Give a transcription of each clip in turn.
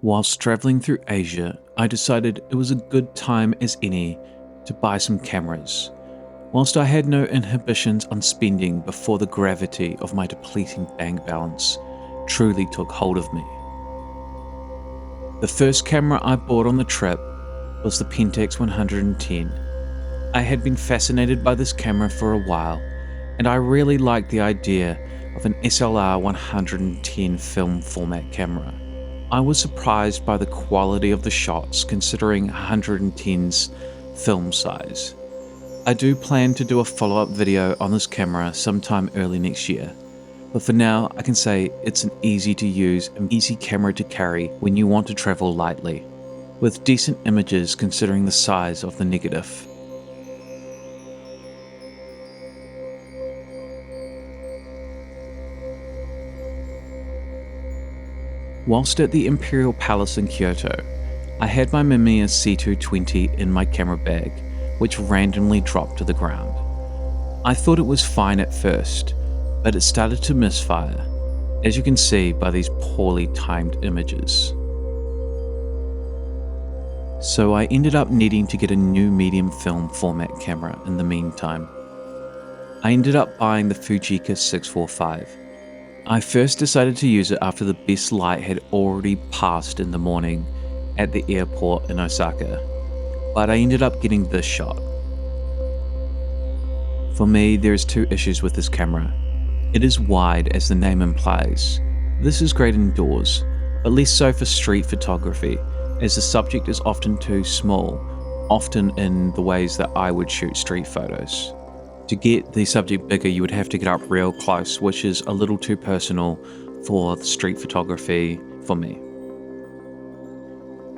Whilst travelling through Asia, I decided it was a good time as any to buy some cameras, whilst I had no inhibitions on spending before the gravity of my depleting bank balance truly took hold of me. The first camera I bought on the trip was the Pentax 110. I had been fascinated by this camera for a while, and I really liked the idea of an SLR 110 film format camera. I was surprised by the quality of the shots considering 110's film size. I do plan to do a follow-up video on this camera sometime early next year, but for now I can say it's an easy to use and easy camera to carry when you want to travel lightly, with decent images considering the size of the negative. Whilst at the Imperial Palace in Kyoto, I had my Mamiya C220 in my camera bag, which randomly dropped to the ground. I thought it was fine at first, but it started to misfire, as you can see by these poorly timed images. So I ended up needing to get a new medium film format camera in the meantime. I ended up buying the Fuji 645. I first decided to use it after the best light had already passed in the morning at the airport in Osaka, but I ended up getting this shot. For me, there is two issues with this camera. It is wide, as the name implies. This is great indoors, but less so for street photography, as the subject is often too small, often in the ways that I would shoot street photos. To get the subject bigger, you would have to get up real close, which is a little too personal for street photography for me.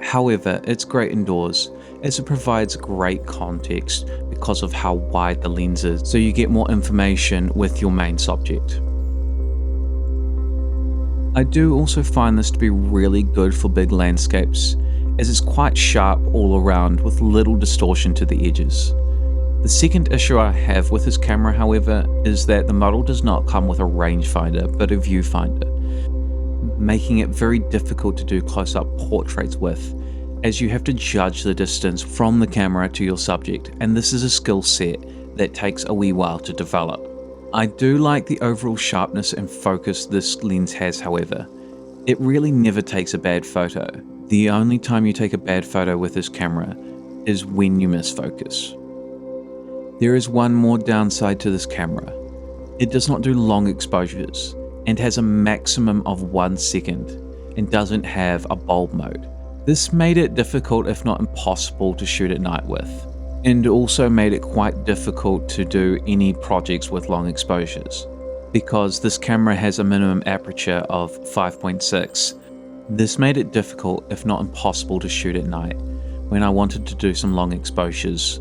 However, it's great indoors, as it provides great context because of how wide the lens is, so you get more information with your main subject. I do also find this to be really good for big landscapes, as it's quite sharp all around with little distortion to the edges. The second issue I have with this camera, however, is that the model does not come with a rangefinder but a viewfinder, making it very difficult to do close-up portraits with, as you have to judge the distance from the camera to your subject, and this is a skill set that takes a wee while to develop. I do like the overall sharpness and focus this lens has, however. It really never takes a bad photo. The only time you take a bad photo with this camera is when you miss focus. There is one more downside to this camera. It does not do long exposures and has a maximum of 1 second and doesn't have a bulb mode. This made it difficult, if not impossible, to shoot at night with, and also made it quite difficult to do any projects with long exposures. Because this camera has a minimum aperture of 5.6, this made it difficult, if not impossible, to shoot at night when I wanted to do some long exposures.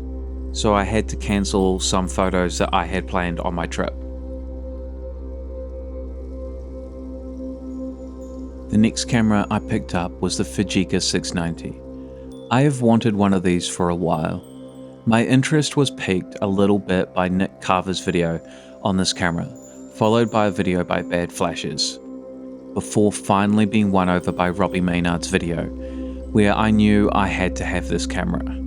So I had to cancel some photos that I had planned on my trip. The next camera I picked up was the Fuji 690. I have wanted one of these for a while. My interest was piqued a little bit by Nick Carver's video on this camera, followed by a video by Bad Flashes, before finally being won over by Robbie Maynard's video, where I knew I had to have this camera.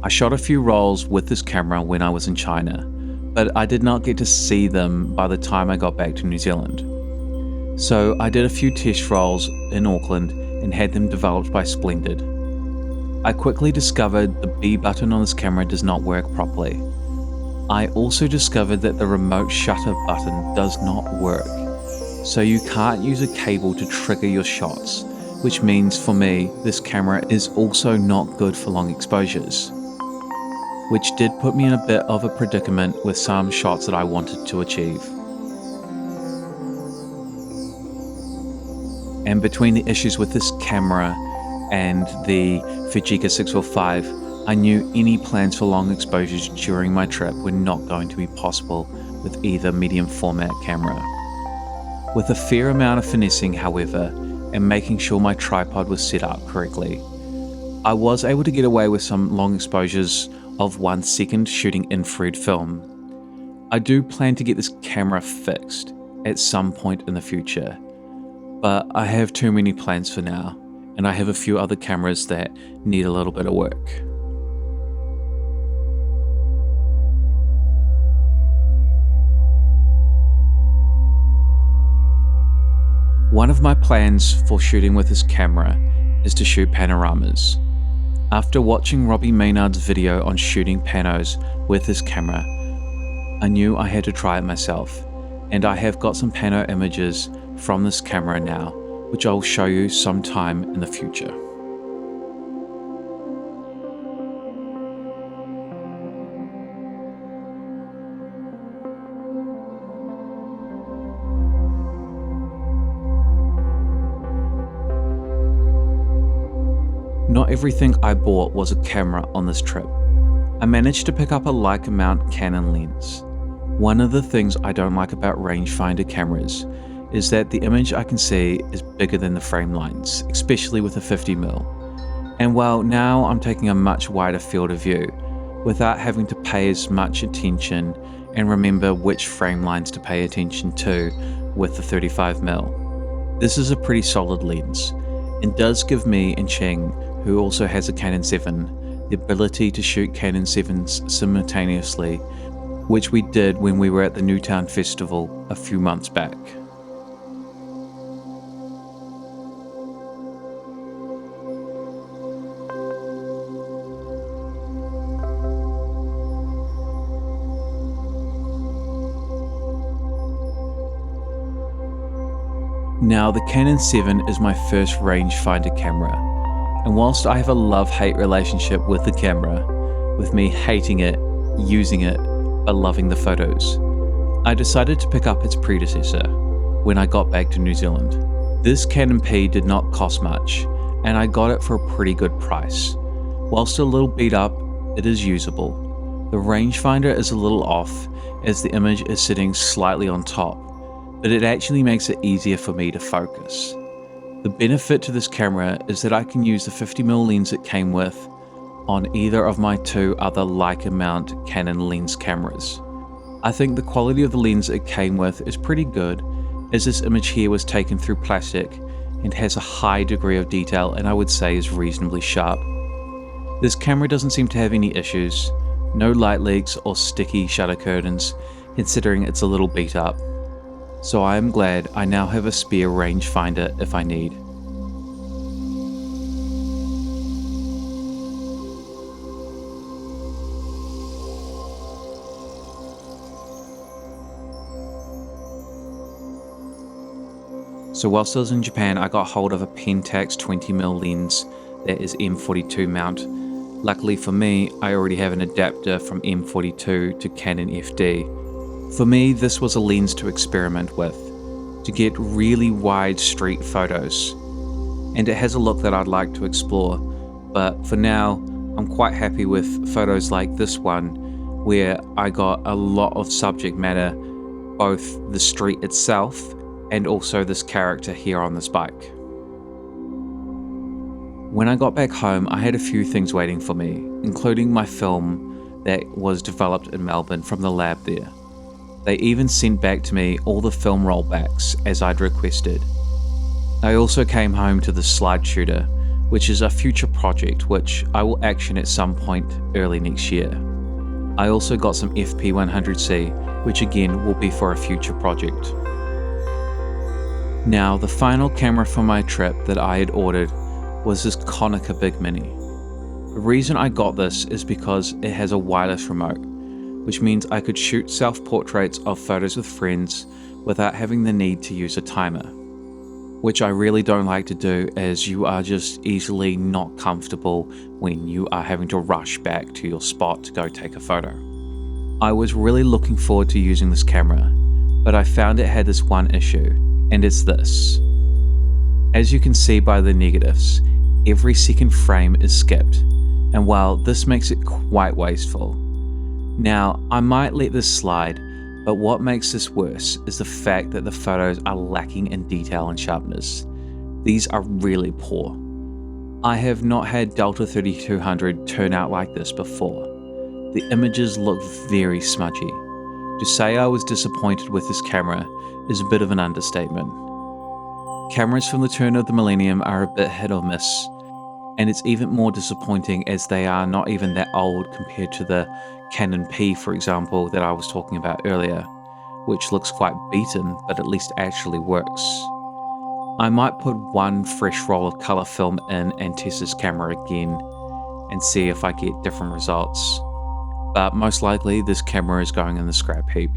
I shot a few rolls with this camera when I was in China, but I did not get to see them by the time I got back to New Zealand. So I did a few test rolls in Auckland and had them developed by Splendid. I quickly discovered the B button on this camera does not work properly. I also discovered that the remote shutter button does not work, so you can't use a cable to trigger your shots, which means for me this camera is also not good for long exposures, which did put me in a bit of a predicament with some shots that I wanted to achieve. And between the issues with this camera and the Fuji 645, I knew any plans for long exposures during my trip were not going to be possible with either medium format camera. With a fair amount of finessing, however, and making sure my tripod was set up correctly, I was able to get away with some long exposures of 1 second shooting infrared film. I do plan to get this camera fixed at some point in the future, but I have too many plans for now, and I have a few other cameras that need a little bit of work. One of my plans for shooting with this camera is to shoot panoramas. After watching Robbie Maynard's video on shooting panos with his camera, I knew I had to try it myself, and I have got some pano images from this camera now, which I'll show you sometime in the future. Not everything I bought was a camera on this trip. I managed to pick up a Leica mount Canon lens. One of the things I don't like about rangefinder cameras is that the image I can see is bigger than the frame lines, especially with a 50mm. And while now I'm taking a much wider field of view, without having to pay as much attention and remember which frame lines to pay attention to with the 35mm. This is a pretty solid lens, and does give me and Cheng, who also has a Canon 7, the ability to shoot Canon 7s simultaneously, which we did when we were at the Newtown Festival a few months back. Now, the Canon 7 is my first rangefinder camera, and whilst I have a love-hate relationship with the camera, with me hating it, using it, but loving the photos, I decided to pick up its predecessor when I got back to New Zealand. This Canon P did not cost much, and I got it for a pretty good price. Whilst a little beat up, it is usable. The rangefinder is a little off, as the image is sitting slightly on top, but it actually makes it easier for me to focus. The benefit to this camera is that I can use the 50mm lens it came with on either of my two other Leica mount Canon lens cameras. I think the quality of the lens it came with is pretty good, as this image here was taken through plastic and has a high degree of detail, and I would say is reasonably sharp. This camera doesn't seem to have any issues, no light leaks or sticky shutter curtains, considering it's a little beat up. So I am glad I now have a spare rangefinder if I need. So whilst I was in Japan, I got hold of a Pentax 20mm lens that is M42 mount. Luckily for me, I already have an adapter from M42 to Canon FD. For me, this was a lens to experiment with, to get really wide street photos, and it has a look that I'd like to explore, but for now, I'm quite happy with photos like this one, where I got a lot of subject matter, both the street itself and also this character here on this bike. When I got back home, I had a few things waiting for me, including my film that was developed in Melbourne from the lab there. They even sent back to me all the film rollbacks as I'd requested. I also came home to the slide shooter, which is a future project which I will action at some point early next year. I also got some FP100C, which again will be for a future project. Now, the final camera for my trip that I had ordered was this Konica Big Mini. The reason I got this is because it has a wireless remote, which means I could shoot self-portraits of photos with friends without having the need to use a timer, which I really don't like to do, as you are just easily not comfortable when you are having to rush back to your spot to go take a photo. I was really looking forward to using this camera, but I found it had this one issue, and it's this. As you can see by the negatives, every second frame is skipped, and while this makes it quite wasteful. Now, I might let this slide, but what makes this worse is the fact that the photos are lacking in detail and sharpness. These are really poor. I have not had Delta 3200 turn out like this before. The images look very smudgy. To say I was disappointed with this camera is a bit of an understatement. Cameras from the turn of the millennium are a bit hit or miss, and it's even more disappointing as they are not even that old compared to the Canon P, for example, that I was talking about earlier, which looks quite beaten but at least actually works. I might put one fresh roll of colour film in and test this camera again and see if I get different results, but most likely this camera is going in the scrap heap.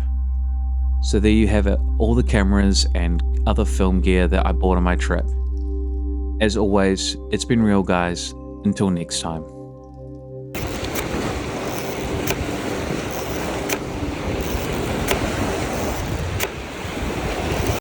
So there you have it, all the cameras and other film gear that I bought on my trip. As always, it's been real guys, until next time.